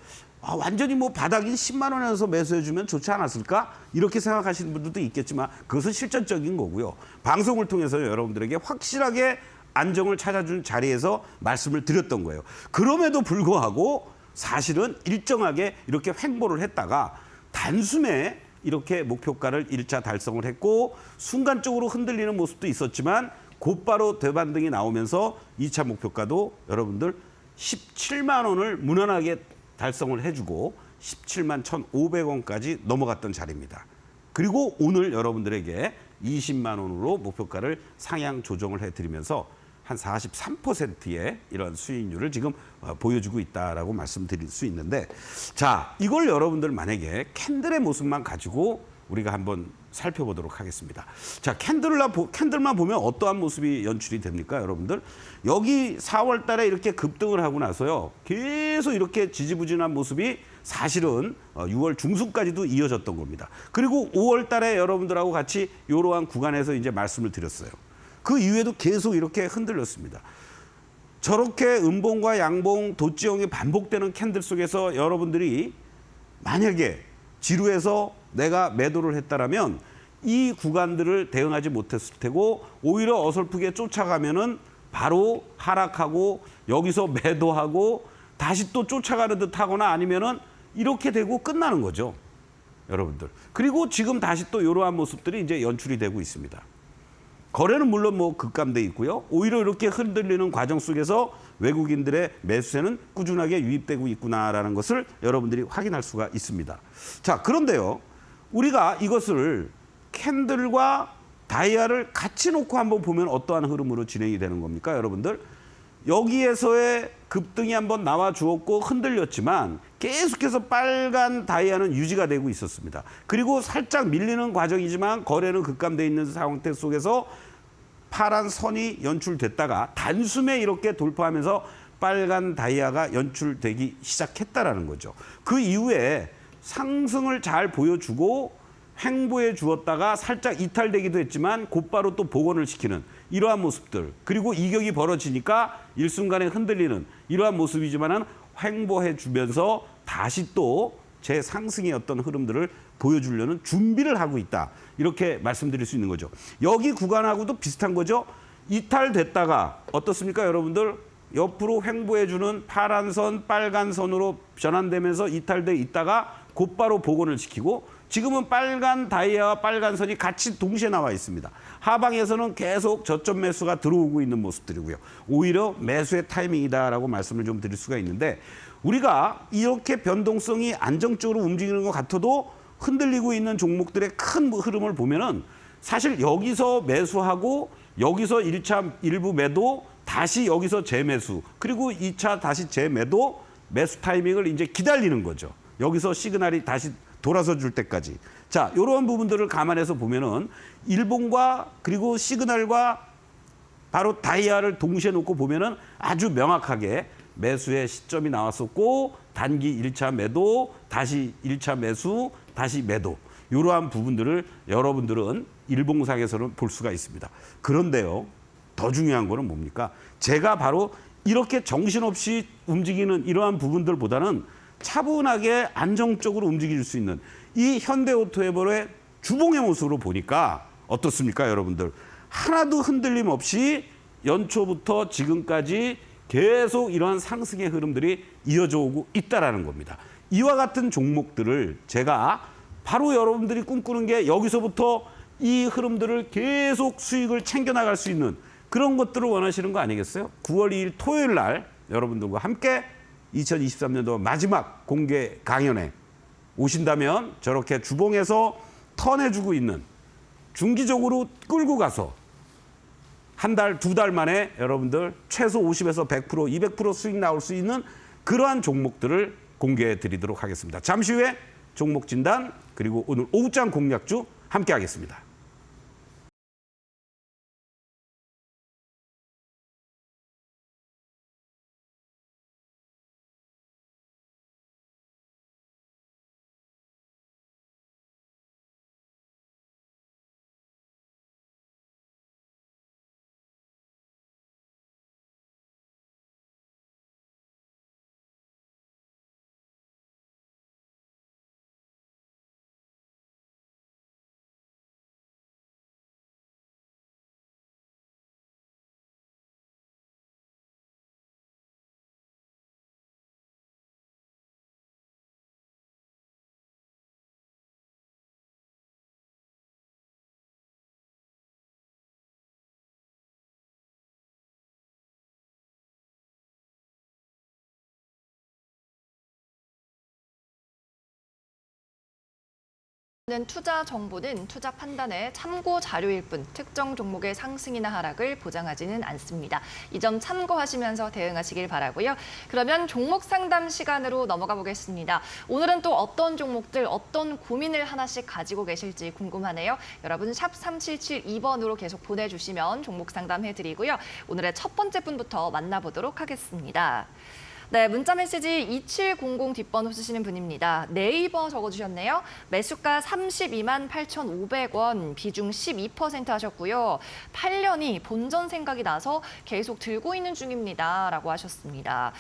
S2: 완전히 뭐 바닥인 10만 원에서 매수해주면 좋지 않았을까? 이렇게 생각하시는 분들도 있겠지만 그것은 실전적인 거고요. 방송을 통해서 여러분들에게 확실하게 안정을 찾아준 자리에서 말씀을 드렸던 거예요. 그럼에도 불구하고 사실은 일정하게 이렇게 횡보를 했다가 단숨에 이렇게 목표가를 1차 달성을 했고 순간적으로 흔들리는 모습도 있었지만 곧바로 되반등이 나오면서 2차 목표가도 여러분들 17만 원을 무난하게 달성을 해주고 17만 1,500원까지 넘어갔던 자리입니다. 그리고 오늘 여러분들에게 20만 원으로 목표가를 상향 조정을 해드리면서 한 43%의 이런 수익률을 지금 보여주고 있다라고 말씀드릴 수 있는데 자, 이걸 여러분들 만약에 캔들의 모습만 가지고 우리가 한번 살펴보도록 하겠습니다. 자, 캔들만 보면 어떠한 모습이 연출이 됩니까, 여러분들? 여기 4월 달에 이렇게 급등을 하고 나서요. 계속 이렇게 지지부진한 모습이 사실은 6월 중순까지도 이어졌던 겁니다. 그리고 5월 달에 여러분들하고 같이 이러한 구간에서 이제 말씀을 드렸어요. 그 이후에도 계속 이렇게 흔들렸습니다. 저렇게 음봉과 양봉, 도지형이 반복되는 캔들 속에서 여러분들이 만약에 지루해서 내가 매도를 했다라면 이 구간들을 대응하지 못했을 테고 오히려 어설프게 쫓아가면은 바로 하락하고 여기서 매도하고 다시 또 쫓아가는 듯 하거나 아니면은 이렇게 되고 끝나는 거죠. 여러분들. 그리고 지금 다시 또 이러한 모습들이 이제 연출이 되고 있습니다. 거래는 물론 뭐 급감돼 있고요. 오히려 이렇게 흔들리는 과정 속에서 외국인들의 매수세는 꾸준하게 유입되고 있구나라는 것을 여러분들이 확인할 수가 있습니다. 자, 그런데요. 우리가 이것을 캔들과 다이아를 같이 놓고 한번 보면 어떠한 흐름으로 진행이 되는 겁니까, 여러분들? 여기에서의 급등이 한번 나와 주었고 흔들렸지만 계속해서 빨간 다이아는 유지가 되고 있었습니다. 그리고 살짝 밀리는 과정이지만 거래는 급감돼 있는 상태 속에서 파란 선이 연출됐다가 단숨에 이렇게 돌파하면서 빨간 다이아가 연출되기 시작했다라는 거죠. 그 이후에 상승을 잘 보여주고 횡보해 주었다가 살짝 이탈되기도 했지만 곧바로 또 복원을 시키는 이러한 모습들. 그리고 이격이 벌어지니까 일순간에 흔들리는 이러한 모습이지만은 횡보해 주면서 다시 또 제 상승의 어떤 흐름들을 보여주려는 준비를 하고 있다. 이렇게 말씀드릴 수 있는 거죠. 여기 구간하고도 비슷한 거죠. 이탈됐다가 어떻습니까, 여러분들? 옆으로 횡보해주는 파란 선, 빨간 선으로 전환되면서 이탈돼 있다가 곧바로 복원을 시키고 지금은 빨간 다이아와 빨간 선이 같이 동시에 나와 있습니다. 하방에서는 계속 저점 매수가 들어오고 있는 모습들이고요. 오히려 매수의 타이밍이다라고 말씀을 좀 드릴 수가 있는데 우리가 이렇게 변동성이 안정적으로 움직이는 것 같아도 흔들리고 있는 종목들의 큰 흐름을 보면은 사실 여기서 매수하고 여기서 일부 매도 다시 여기서 재매수 그리고 2차 다시 재매도 매수 타이밍을 이제 기다리는 거죠. 여기서 시그널이 다시 돌아서 줄 때까지. 자, 이런 부분들을 감안해서 보면은 일봉과 그리고 시그널과 바로 다이아를 동시에 놓고 보면은 아주 명확하게 매수의 시점이 나왔었고 단기 1차 매도, 다시 1차 매수, 다시 매도. 이러한 부분들을 여러분들은 일봉상에서는 볼 수가 있습니다. 그런데요, 더 중요한 거는 뭡니까? 제가 바로 이렇게 정신없이 움직이는 이러한 부분들보다는 차분하게 안정적으로 움직일 수 있는 이 현대오토에버의 주봉의 모습으로 보니까 어떻습니까, 여러분들? 하나도 흔들림 없이 연초부터 지금까지 계속 이러한 상승의 흐름들이 이어져 오고 있다라는 겁니다. 이와 같은 종목들을 제가 바로 여러분들이 꿈꾸는 게 여기서부터 이 흐름들을 계속 수익을 챙겨나갈 수 있는 그런 것들을 원하시는 거 아니겠어요? 9월 2일 토요일 날 여러분들과 함께 2023년도 마지막 공개 강연에 오신다면 저렇게 주봉에서 턴해주고 있는 중기적으로 끌고 가서 한 달, 두 달 만에 여러분들 최소 50에서 100%, 200% 수익 나올 수 있는 그러한 종목들을 공개해 드리도록 하겠습니다. 잠시 후에 종목 진단 그리고 오늘 오후장 공략주 함께 하겠습니다.
S1: 투자 정보는 투자 판단의 참고 자료일 뿐 특정 종목의 상승이나 하락을 보장하지는 않습니다. 이 점 참고하시면서 대응하시길 바라고요. 그러면 종목 상담 시간으로 넘어가 보겠습니다. 오늘은 또 어떤 종목들, 어떤 고민을 하나씩 가지고 계실지 궁금하네요. 여러분 샵 3772번으로 계속 보내주시면 종목 상담해드리고요. 오늘의 첫 번째 분부터 만나보도록 하겠습니다. 네, 문자 메시지 2700 뒷번호 쓰시는 분입니다. 네이버 적어주셨네요. 매수가 32만 8,500원, 비중 12% 하셨고요. 8년이 본전 생각이 나서 계속 들고 있는 중입니다. 라고 하셨습니다.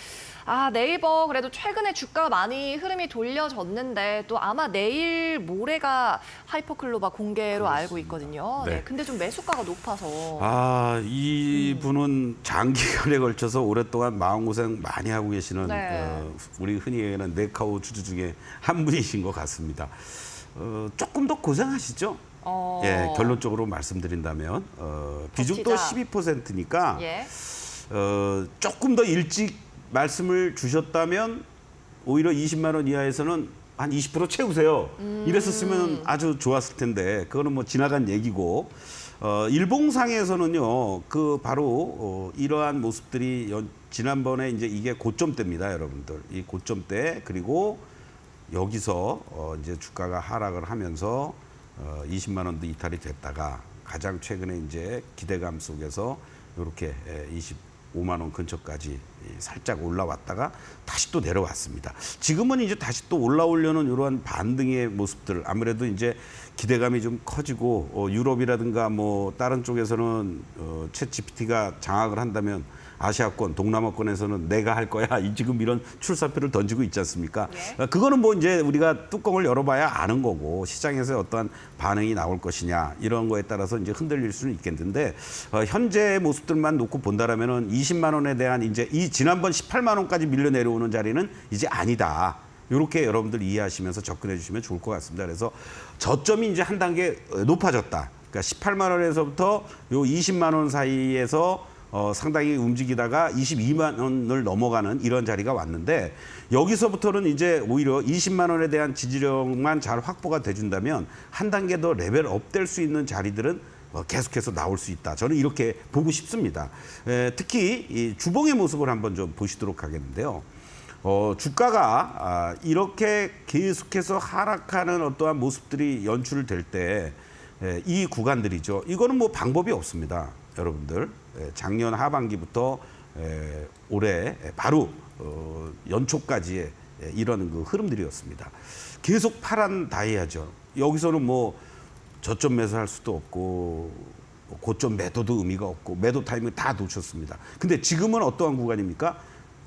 S1: 아, 네이버 그래도 최근에 주가 많이 흐름이 돌려졌는데 또 아마 내일 모레가 하이퍼클로바 공개로 알고 있거든요.
S2: 네.
S1: 네, 근데 좀 매수가가 높아서.
S2: 아, 이분은 장기간에 걸쳐서 오랫동안 마음고생 많이 하고 계시는
S1: 네.
S2: 우리 흔히 얘기하는 네카오 주주 중에 한 분이신 것 같습니다. 조금 더 고생하시죠? 예, 결론적으로 말씀드린다면 비중도 12%니까
S1: 예.
S2: 조금 더 일찍 말씀을 주셨다면 오히려 20만 원 이하에서는 한 20% 채우세요. 이랬었으면 아주 좋았을 텐데 그거는 뭐 지나간 얘기고 일봉상에서는요 그 바로 이러한 모습들이 지난번에 이제 이게 고점대입니다, 여러분들. 이 고점대 그리고 여기서 이제 주가가 하락을 하면서 20만 원도 이탈이 됐다가 가장 최근에 이제 기대감 속에서 이렇게 5만 원 근처까지 살짝 올라왔다가 다시 또 내려왔습니다. 지금은 이제 다시 또 올라오려는 이러한 반등의 모습들, 아무래도 이제 기대감이 좀 커지고 유럽이라든가 뭐 다른 쪽에서는 챗 GPT가 장악을 한다면 아시아권, 동남아권에서는 내가 할 거야. 지금 이런 출사표를 던지고 있지 않습니까?
S1: 네.
S2: 그거는 뭐 이제 우리가 뚜껑을 열어봐야 아는 거고 시장에서 어떠한 반응이 나올 것이냐 이런 거에 따라서 이제 흔들릴 수는 있겠는데 현재의 모습들만 놓고 본다라면은 20만 원에 대한 이제 이 지난번 18만 원까지 밀려 내려오는 자리는 이제 아니다. 이렇게 여러분들 이해하시면서 접근해 주시면 좋을 것 같습니다. 그래서 저점이 이제 한 단계 높아졌다. 그러니까 18만 원에서부터 요 20만 원 사이에서 상당히 움직이다가 22만 원을 넘어가는 이런 자리가 왔는데 여기서부터는 이제 오히려 20만 원에 대한 지지력만 잘 확보가 돼준다면 한 단계 더 레벨업 될 수 있는 자리들은 계속해서 나올 수 있다. 저는 이렇게 보고 싶습니다. 특히 이 주봉의 모습을 한번 좀 보시도록 하겠는데요. 주가가 이렇게 계속해서 하락하는 어떠한 모습들이 연출될 때 이 구간들이죠. 이거는 뭐 방법이 없습니다. 여러분들 작년 하반기부터 올해 바로 연초까지의 이런 그 흐름들이었습니다. 계속 파란 다이아죠. 여기서는 뭐 저점 매수할 수도 없고 고점 매도도 의미가 없고 매도 타이밍 다 놓쳤습니다. 근데 지금은 어떠한 구간입니까?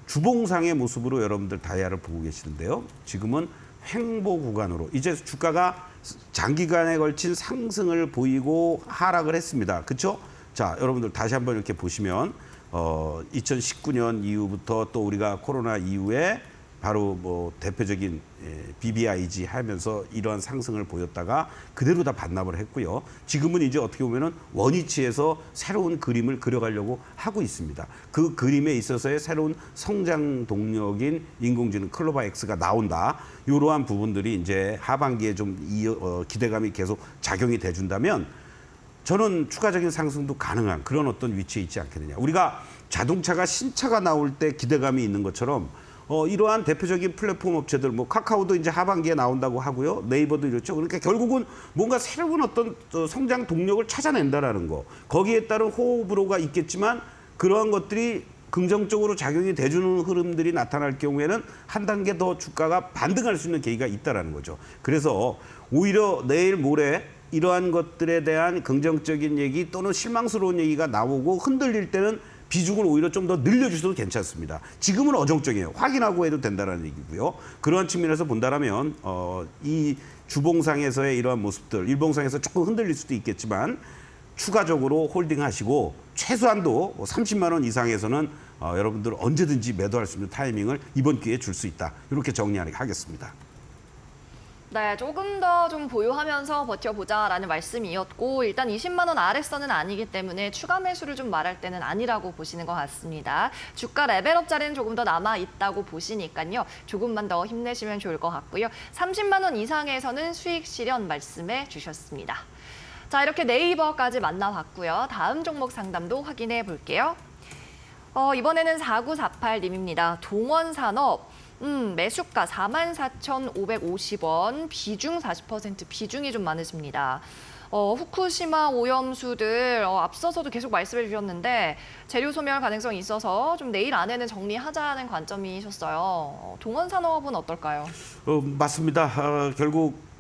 S2: 주봉상의 모습으로 여러분들 다이아를 보고 계시는데요. 지금은 횡보 구간으로 이제 주가가 장기간에 걸친 상승을 보이고 하락을 했습니다. 그렇죠? 자, 여러분들 다시 한번 이렇게 보시면 2019년 이후부터 또 우리가 코로나 이후에 바로 뭐 대표적인 BBIG 하면서 이러한 상승을 보였다가 그대로 다 반납을 했고요. 지금은 이제 어떻게 보면은 원위치에서 새로운 그림을 그려가려고 하고 있습니다. 그 그림에 있어서의 새로운 성장 동력인 인공지능 클로바 X가 나온다. 이러한 부분들이 이제 하반기에 좀 기대감이 계속 작용이 돼준다면 저는 추가적인 상승도 가능한 그런 어떤 위치에 있지 않겠느냐. 우리가 자동차가 신차가 나올 때 기대감이 있는 것처럼 이러한 대표적인 플랫폼 업체들, 뭐 카카오도 이제 하반기에 나온다고 하고요. 네이버도 이렇죠. 그러니까 결국은 뭔가 새로운 어떤 성장 동력을 찾아낸다라는 거. 거기에 따른 호불호가 있겠지만 그러한 것들이 긍정적으로 작용이 돼주는 흐름들이 나타날 경우에는 한 단계 더 주가가 반등할 수 있는 계기가 있다라는 거죠. 그래서 오히려 내일 모레 이러한 것들에 대한 긍정적인 얘기 또는 실망스러운 얘기가 나오고 흔들릴 때는 비중을 오히려 좀 더 늘려주셔도 괜찮습니다. 지금은 어정쩡해요. 확인하고 해도 된다는 얘기고요. 그러한 측면에서 본다라면 이 주봉상에서의 이러한 모습들, 일봉상에서 조금 흔들릴 수도 있겠지만 추가적으로 홀딩하시고 최소한도 30만 원 이상에서는 여러분들 언제든지 매도할 수 있는 타이밍을 이번 기회에 줄 수 있다. 이렇게 정리하겠습니다.
S1: 네, 조금 더 좀 보유하면서 버텨보자라는 말씀이었고 일단 20만 원 아래선은 아니기 때문에 추가 매수를 좀 말할 때는 아니라고 보시는 것 같습니다. 주가 레벨업 자리는 조금 더 남아있다고 보시니까요. 조금만 더 힘내시면 좋을 것 같고요. 30만 원 이상에서는 수익 실현 말씀해 주셨습니다. 자, 이렇게 네이버까지 만나봤고요. 다음 종목 상담도 확인해 볼게요. 이번에는 4948님입니다. 동원산업. 매수가 44,550원, 비중 40%, 비중이 좀 많으십니다. 후쿠시마 오염수들 앞서서도 계속 말씀해 주셨는데 재료 소멸 가능성이 있어서 좀 내일 안에는 정리하자는 관점이셨어요. 동원산업은 어떨까요?
S2: 맞습니다. 결국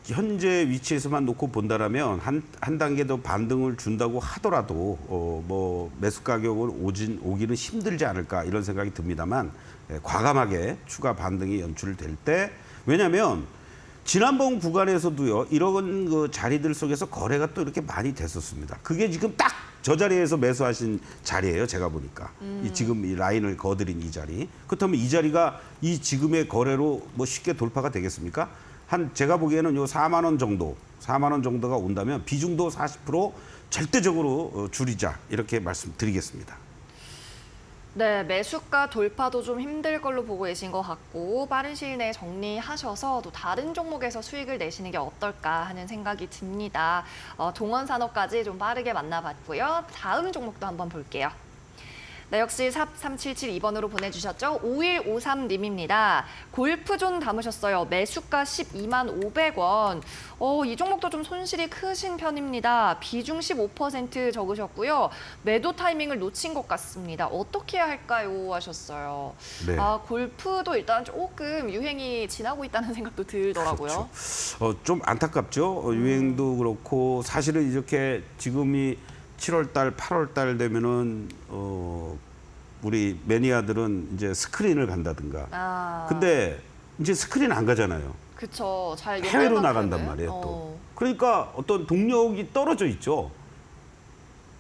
S2: 현재 위치에서만 놓고 본다라면 한 단계 더 반등을 준다고 하더라도 뭐 매수 가격은 오기는 힘들지 않을까 이런 생각이 듭니다만 과감하게 추가 반등이 연출될 때 왜냐하면 지난번 구간에서도요 이런 그 자리들 속에서 거래가 또 이렇게 많이 됐었습니다. 그게 지금 딱 저 자리에서 매수하신 자리예요. 제가 보니까 지금 이 라인을 거드린 이 자리. 그렇다면 이 자리가 이 지금의 거래로 뭐 쉽게 돌파가 되겠습니까? 제가 보기에는 요 4만 원 정도가 온다면 비중도 40% 절대적으로 줄이자 이렇게 말씀드리겠습니다.
S1: 네, 매수가 돌파도 좀 힘들 걸로 보고 계신 것 같고 빠른 시일 내에 정리하셔서 또 다른 종목에서 수익을 내시는 게 어떨까 하는 생각이 듭니다. 동원산업까지 좀 빠르게 만나봤고요. 다음 종목도 한번 볼게요. 네, 역시 샵 3772번으로 보내주셨죠. 5153님입니다. 골프존 담으셨어요. 매수가 12만 500원. 이 종목도 좀 손실이 크신 편입니다. 비중 15% 적으셨고요. 매도 타이밍을 놓친 것 같습니다. 어떻게 해야 할까요? 하셨어요.
S2: 네.
S1: 골프도 일단 조금 유행이 지나고 있다는 생각도 들더라고요.
S2: 그렇죠. 좀 안타깝죠. 유행도 그렇고 사실은 이렇게 지금이 7월 달, 8월 달 되면은 우리 매니아들은 이제 스크린을 간다든가. 근데 이제 스크린 안 가잖아요.
S1: 그쵸. 잘
S2: 해외로 나간단 말이에요, 또. 그러니까 어떤 동력이 떨어져 있죠.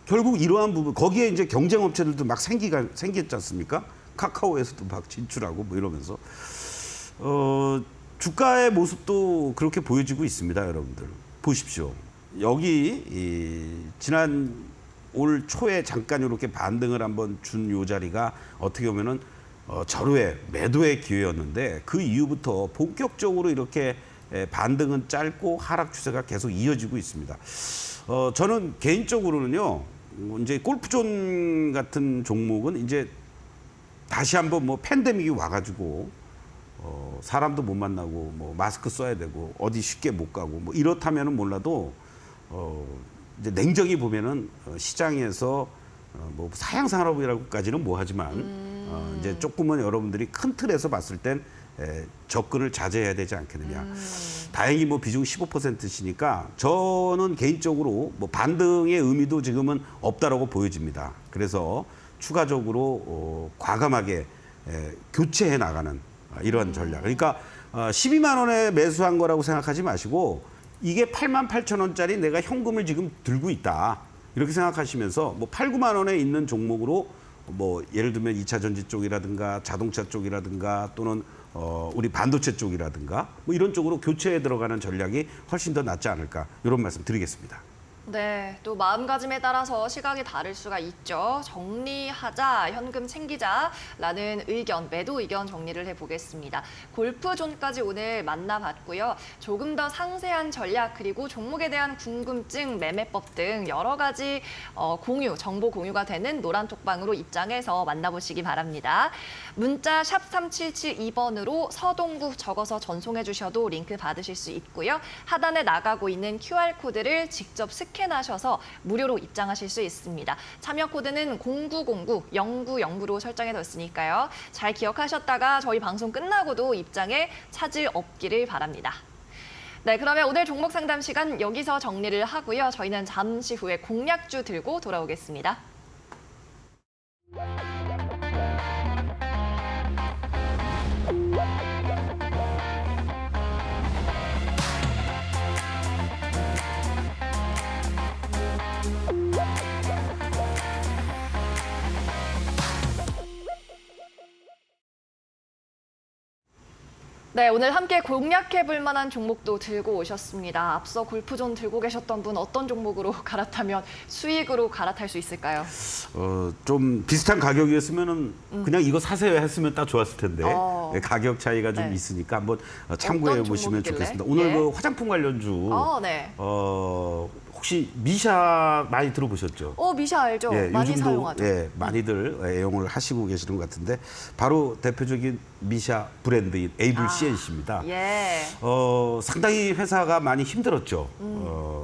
S2: 결국 이러한 부분, 거기에 이제 경쟁 업체들도 막 생겼지 않습니까? 카카오에서도 막 진출하고 뭐 이러면서. 주가의 모습도 그렇게 보여지고 있습니다, 여러분들. 보십시오. 여기 지난 올 초에 잠깐 이렇게 반등을 한번 준 요 자리가 어떻게 보면은 절호의 매도의 기회였는데 그 이후부터 본격적으로 이렇게 반등은 짧고 하락 추세가 계속 이어지고 있습니다. 저는 개인적으로는요, 이제 골프존 같은 종목은 이제 다시 한번 뭐 팬데믹이 와가지고 사람도 못 만나고 뭐 마스크 써야 되고 어디 쉽게 못 가고 뭐 이렇다면은 몰라도 이제 냉정히 보면은 시장에서 뭐 사양 산업이라고까지는 뭐하지만 이제 조금은 여러분들이 큰 틀에서 봤을 땐 접근을 자제해야 되지 않겠느냐. 다행히 뭐 비중 15%시니까 저는 개인적으로 뭐 반등의 의미도 지금은 없다라고 보여집니다. 그래서 추가적으로 과감하게 교체해 나가는 이런 전략. 그러니까 12만 원에 매수한 거라고 생각하지 마시고 이게 8만 8천 원짜리 내가 현금을 지금 들고 있다. 이렇게 생각하시면서 뭐 8, 9만 원에 있는 종목으로 뭐 예를 들면 2차 전지 쪽이라든가 자동차 쪽이라든가 또는 우리 반도체 쪽이라든가 뭐 이런 쪽으로 교체에 들어가는 전략이 훨씬 더 낫지 않을까 이런 말씀 드리겠습니다.
S1: 네, 또 마음가짐에 따라서 시각이 다를 수가 있죠. 정리하자, 현금 챙기자라는 의견, 매도 의견 정리를 해보겠습니다. 골프존까지 오늘 만나봤고요. 조금 더 상세한 전략 그리고 종목에 대한 궁금증, 매매법 등 여러 가지 정보 공유가 되는 노란톡방으로 입장해서 만나보시기 바랍니다. 문자 샵 3772번으로 서동구 적어서 전송해 주셔도 링크 받으실 수 있고요. 하단에 나가고 있는 QR코드를 직접 스캔하셔서 무료로 입장하실 수 있습니다. 참여 코드는 0909-0909로 설정해 뒀으니까요. 잘 기억하셨다가 저희 방송 끝나고도 입장에 차질 없기를 바랍니다. 네, 그러면 오늘 종목 상담 시간 여기서 정리를 하고요. 저희는 잠시 후에 공략주 들고 돌아오겠습니다. 네, 오늘 함께 공략해볼 만한 종목도 들고 오셨습니다. 앞서 골프존 들고 계셨던 분 어떤 종목으로 갈아타면 수익으로 갈아탈 수 있을까요?
S2: 좀 비슷한 가격이었으면은 그냥 이거 사세요 했으면 딱 좋았을 텐데 가격 차이가 좀
S1: 네.
S2: 있으니까 한번 참고해 보시면
S1: 종목이길래?
S2: 좋겠습니다. 오늘
S1: 예.
S2: 그 화장품 관련주
S1: 네.
S2: 혹시 미샤 많이 들어보셨죠?
S1: 미샤 알죠? 많이
S2: 요즘도
S1: 사용하죠.
S2: 많이들 애용을 하시고 계시는 것 같은데 바로 대표적인 미샤 브랜드인 에이블 CNC입니다.
S1: 예.
S2: 상당히 회사가 많이 힘들었죠.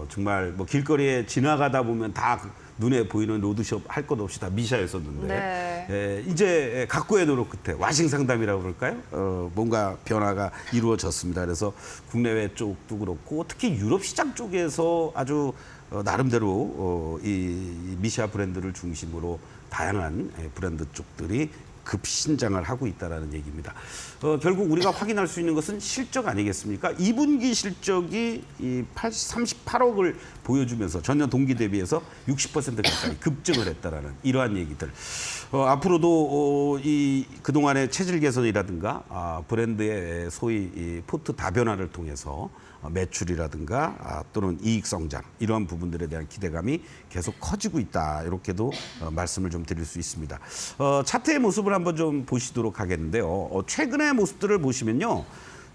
S2: 정말 뭐 길거리에 지나가다 보면 다 눈에 보이는 로드숍 할 것 없이 다 미샤였었는데
S1: 네.
S2: 이제 각고의 노력 끝에 와싱 상담이라고 그럴까요? 뭔가 변화가 이루어졌습니다. 그래서 국내외 쪽도 그렇고 특히 유럽 시장 쪽에서 아주 나름대로 이 미샤 브랜드를 중심으로 다양한 브랜드 쪽들이 급신장을 하고 있다는 얘기입니다. 결국 우리가 확인할 수 있는 것은 실적 아니겠습니까? 2분기 실적이 38억을 보여주면서 전년 동기 대비해서 60% 가까이 급증을 했다라는 이러한 얘기들. 앞으로도 이 그동안의 체질 개선이라든가 브랜드의 소위 이 포트 다변화를 통해서 매출이라든가 또는 이익 성장 이러한 부분들에 대한 기대감이 계속 커지고 있다. 이렇게도 말씀을 좀 드릴 수 있습니다. 차트의 모습을 한번 좀 보시도록 하겠는데요. 최근의 모습들을 보시면요.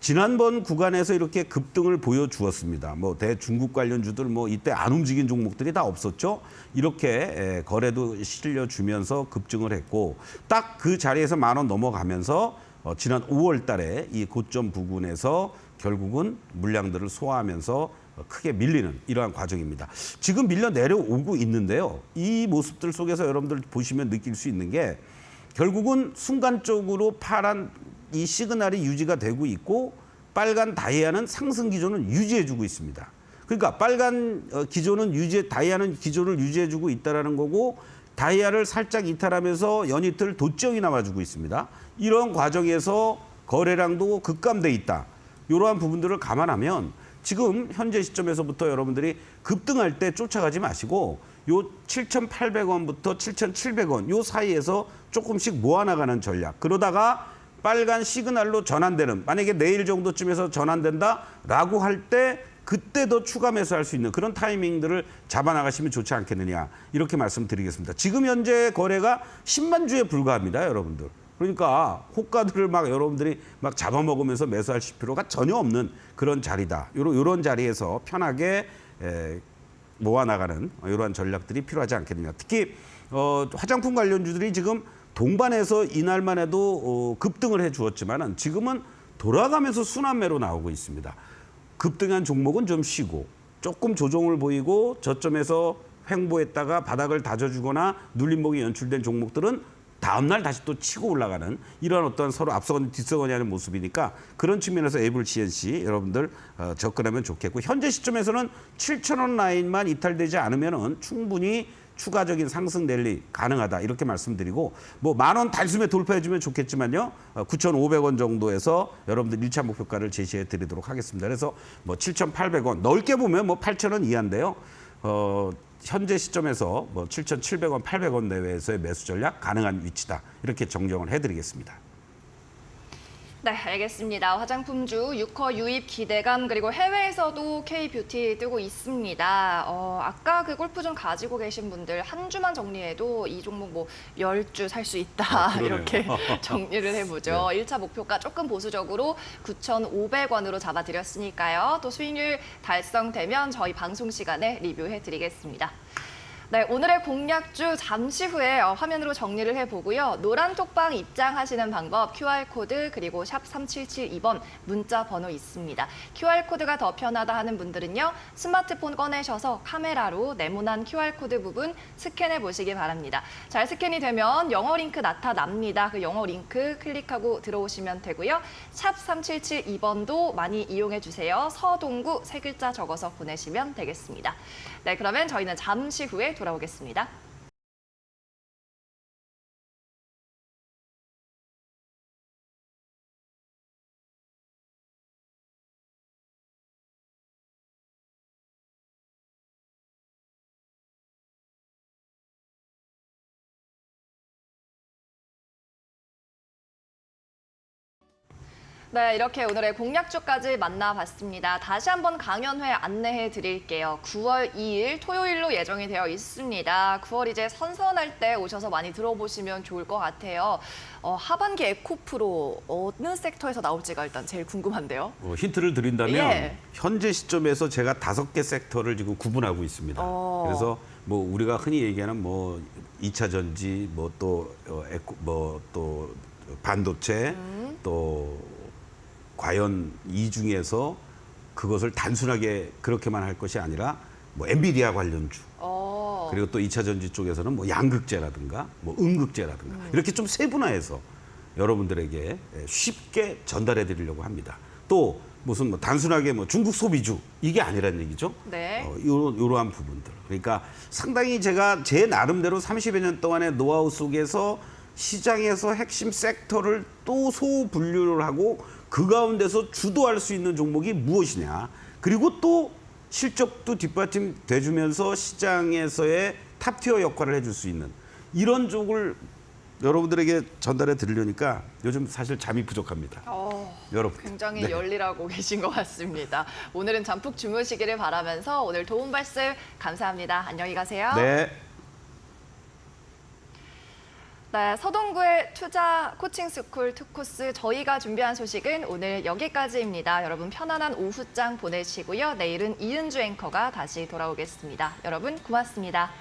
S2: 지난번 구간에서 이렇게 급등을 보여주었습니다. 뭐 대중국 관련주들 뭐 이때 안 움직인 종목들이 다 없었죠. 이렇게 거래도 실려주면서 급증을 했고 딱 그 자리에서 10,000원 넘어가면서 지난 5월 달에 이 고점 부근에서 결국은 물량들을 소화하면서 크게 밀리는 이러한 과정입니다. 지금 밀려 내려오고 있는데요. 이 모습들 속에서 여러분들 보시면 느낄 수 있는 게 결국은 순간적으로 파란 이 시그널이 유지가 되고 있고 빨간 다이아는 상승 기조는 유지해주고 있습니다. 그러니까 빨간 기조는 다이아는 기조를 유지해주고 있다라는 거고 다이아를 살짝 이탈하면서 연이틀 도지형이 나와주고 있습니다. 이런 과정에서 거래량도 급감돼 있다. 이러한 부분들을 감안하면 지금 현재 시점에서부터 여러분들이 급등할 때 쫓아가지 마시고 요 7,800원부터 7,700원 요 사이에서 조금씩 모아나가는 전략. 그러다가 빨간 시그널로 전환되는 만약에 내일 정도쯤에서 전환된다라고 할 때 그때도 추가 매수할 수 있는 그런 타이밍들을 잡아나가시면 좋지 않겠느냐 이렇게 말씀드리겠습니다. 지금 현재 거래가 10만 주에 불과합니다, 여러분들. 그러니까 호가들을 막 여러분들이 막 잡아먹으면서 매수하실 필요가 전혀 없는 그런 자리다. 이런 자리에서 편하게 모아나가는 이러한 전략들이 필요하지 않겠느냐. 특히 화장품 관련주들이 지금 동반해서 이날만 해도 급등을 해주었지만은 지금은 돌아가면서 순환매로 나오고 있습니다. 급등한 종목은 좀 쉬고 조금 조정을 보이고 저점에서 횡보했다가 바닥을 다져주거나 눌림목이 연출된 종목들은 다음날 다시 또 치고 올라가는 이런 어떤 서로 앞서거니 뒤서거니 하는 모습이니까 그런 측면에서 에이블 CNC 여러분들 접근하면 좋겠고 현재 시점에서는 7,000원 라인만 이탈되지 않으면은 충분히 추가적인 상승 랠리 가능하다 이렇게 말씀드리고 뭐 10,000원 단숨에 돌파해주면 좋겠지만요 9,500원 정도에서 여러분들 1차 목표가를 제시해 드리도록 하겠습니다. 그래서 뭐 7,800원 넓게 보면 뭐 8,000원 이하인데요. 현재 시점에서 뭐 7,700원, 800원 내외에서의 매수 전략 가능한 위치다 이렇게 정정을 해드리겠습니다.
S1: 네, 알겠습니다. 화장품주 6호 유입 기대감 그리고 해외에서도 K뷰티 뜨고 있습니다. 아까 그 골프존 가지고 계신 분들 한 주만 정리해도 이 종목 뭐 10주 살 수 있다 이렇게 정리를 해보죠. 네. 1차 목표가 조금 보수적으로 9,500원으로 잡아드렸으니까요. 또 수익률 달성되면 저희 방송 시간에 리뷰해드리겠습니다. 네, 오늘의 공략주 잠시 후에 화면으로 정리를 해보고요. 노란 톡방 입장하시는 방법 QR코드 그리고 샵 3772번 문자 번호 있습니다. QR코드가 더 편하다 하는 분들은요. 스마트폰 꺼내셔서 카메라로 네모난 QR코드 부분 스캔해 보시기 바랍니다. 잘 스캔이 되면 영어 링크 나타납니다. 그 영어 링크 클릭하고 들어오시면 되고요. 샵 3772번도 많이 이용해 주세요. 서동구 세 글자 적어서 보내시면 되겠습니다. 네, 그러면 저희는 잠시 후에 돌아오겠습니다. 네, 이렇게 오늘의 공략주까지 만나봤습니다. 다시 한번 강연회 안내해 드릴게요. 9월 2일 토요일로 예정이 되어 있습니다. 9월 이제 선선할 때 오셔서 많이 들어보시면 좋을 것 같아요. 하반기 에코프로 어느 섹터에서 나올지가 일단 제일 궁금한데요.
S2: 힌트를 드린다면 현재 시점에서 제가 5개 섹터를 지금 구분하고 있습니다. 그래서 뭐 우리가 흔히 얘기하는 뭐 2차 전지, 뭐 또 또 반도체, 또 과연 이 중에서 그것을 단순하게 그렇게만 할 것이 아니라 뭐 엔비디아 관련주 그리고 또 2차 전지 쪽에서는 뭐 양극재라든가 뭐 음극재라든가 이렇게 좀 세분화해서 여러분들에게 쉽게 전달해 드리려고 합니다. 또 무슨 뭐 단순하게 뭐 중국 소비주 이게 아니란 얘기죠.
S1: 네.
S2: 이러한 부분들. 그러니까 상당히 제가 제 나름대로 30여 년 동안의 노하우 속에서 시장에서 핵심 섹터를 또 소분류를 하고 그 가운데서 주도할 수 있는 종목이 무엇이냐. 그리고 또 실적도 뒷받침 돼주면서 시장에서의 탑티어 역할을 해줄 수 있는 이런 쪽을 여러분들에게 전달해 드리려니까 요즘 사실 잠이 부족합니다. 여러분.
S1: 굉장히 열일하고 계신 것 같습니다. 오늘은 잠푹 주무시기를 바라면서 오늘 도움 말씀 감사합니다. 안녕히 가세요.
S2: 네.
S1: 네, 서동구의 투자 코칭 스쿨 투코스 저희가 준비한 소식은 오늘 여기까지입니다. 여러분 편안한 오후장 보내시고요. 내일은 이은주 앵커가 다시 돌아오겠습니다. 여러분 고맙습니다.